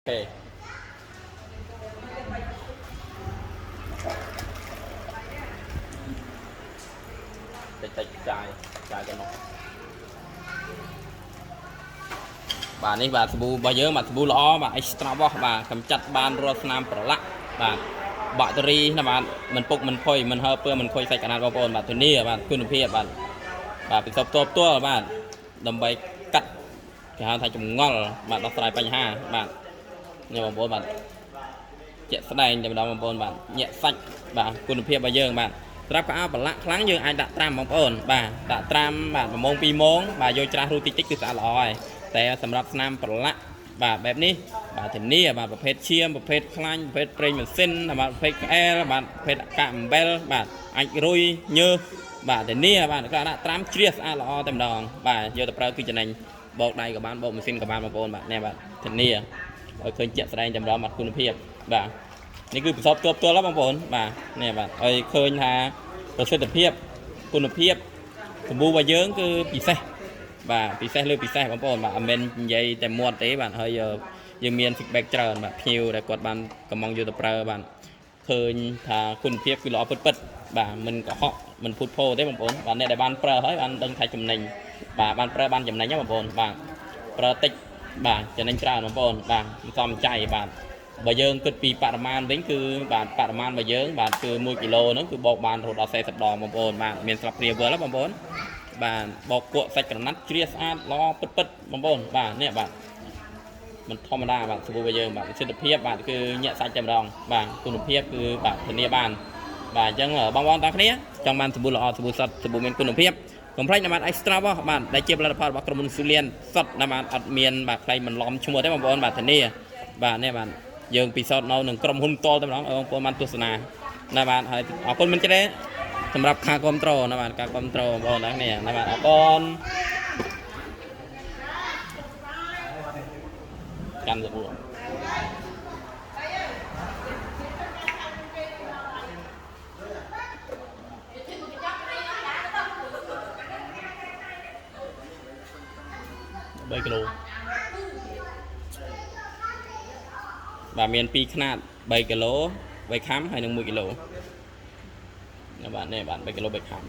Okay. តិចចាយទៅនោះបាទនេះបាទសាប៊ូរបស់យើងបាទសាប៊ូល្អបាទ extra wash បាទកម្ចាត់បានរាល់ស្នាមប្រឡាក់បាទបាក់តេរីណាបាទមិនពុកមិនផុយមិនហើពើមិនខុយសាច់កណាត់បងប្អូនបាទធានាបាទគុណភាពបាទពិសោធន៍ផ្ទាល់បាទដើម្បីកាត់គេហៅថាចម្ងល់បាទដោះស្រាយបញ្ហាបាទនេះបងប្អូនបាទជាក់ស្ដែងតែម្ដងបងប្អូនបាទញាក់សាច់បាទគុណភាពរបស់យើងបាទត្រាប់កៅអៅប្រឡាក់ខ្លាំងយើងអាចដាក់ត្រាំបងប្អូនបាទដាក់ត្រាំបាទ1ម៉ោង2ម៉ោងបាទយកច្រាស់រួចតិចគឺស្អាតល្អហើយតែសម្រាប់ស្នាមប្រឡាក់បាទបែបនេះបាទធានាបាទប្រភេទឈាមប្រភេទខ្លាញ់ប្រភេទប្រេងម៉ាស៊ីនបាទប្រភេទក្អែលបាទប្រភេទកាកអំបិលបាទអាចរុយញើសបាទធានាបាទក៏ដាក់ត្រាំជ្រះស្អាតល្អតែម្ដងបាទយកទៅប្រើគឺចំណេញបោកដៃក៏បានបោកម៉ាស៊ីនក៏បានបងប្អូនបាទនេះបាទធានាឲ្យឃើញជាក់ស្ដែងតែម្ដងបាទគុណភាពបាទនេះគឺប្រសពផ្ទាល់បងប្អូនបាទនេះបាទឲ្យឃើញថាប្រសិទ្ធភាពគុណភាពសម្បូររបស់យើងគឺពិសេសបាទពិសេសលើពិសេសបងប្អូនបាទអមិននិយាយតែមាត់ទេបាទហើយយើងមាន feedback ច្រើនបាទភ្ញៀវដែលគាត់បានកំងយកទៅប្រើបាទឃើញថាគុណភាពគឺល្អពិតបាទមិនកុហកមិនភូតភរទេបងប្អូនបាទអ្នកដែលបានប្រើហើយបានដឹងថាចំណេញបាទបានប្រើបានចំណេញបងប្អូនបាទប្រើតិចបាទចំណេញច្រើនបងប្អូនបាទសំចៃបាទបើយើងគិតពីបរិមាណវិញគឺបាទបរិមាណរបស់យើងបាទគឺ1គីឡូហ្នឹងគឺបោកបានរហូតដល់40ដងបងប្អូនបាទមានស្លាបព្រាវិលបងប្អូនបាទបោកគក់សាច់ក្រណាត់ជ្រះស្អាតល្អពិតបងប្អូនបាទនេះបាទមិនធម្មតាបាទសាប៊ូរបស់យើងបាទប្រសិទ្ធភាពបាទគឺញាក់សាច់តែម្ដងបាទគុណភាពគឺបាទធានាបានបាទអញ្ចឹងបងប្អូនទាំងគ្នាចង់បានសាប៊ូល្អសាប៊ូសុទ្ធសាប៊ូមានគុណភាពកុំភ្លេចណាបាទ extra បាទដែលជាផលិតផលរបស់ក្រុមហ៊ុនស៊ូលៀនសុទ្ធណាបាទអត់មានបាទខ្លីមិនឡំឈ្មោះទេបងប្អូនបាទធានាបាទនេះបាទយើងពិសោធន៍នៅនឹងក្រុមហ៊ុនតលតែម្ដងបងប្អូនបានទស្សនាណាបាទហើយអរគុណមិនចេះសម្រាប់ការគ្រប់គ្រងណាបាទការគ្រប់គ្រងបងប្អូនទាំងគ្នាណាបាទអរគុណកាន់សាប៊ូ3គីឡូបាទមាន2ខ្នាត3គីឡូ3ខាំហើយនិង1គីឡូបាទនេះបាទ3គីឡូ3ខាំ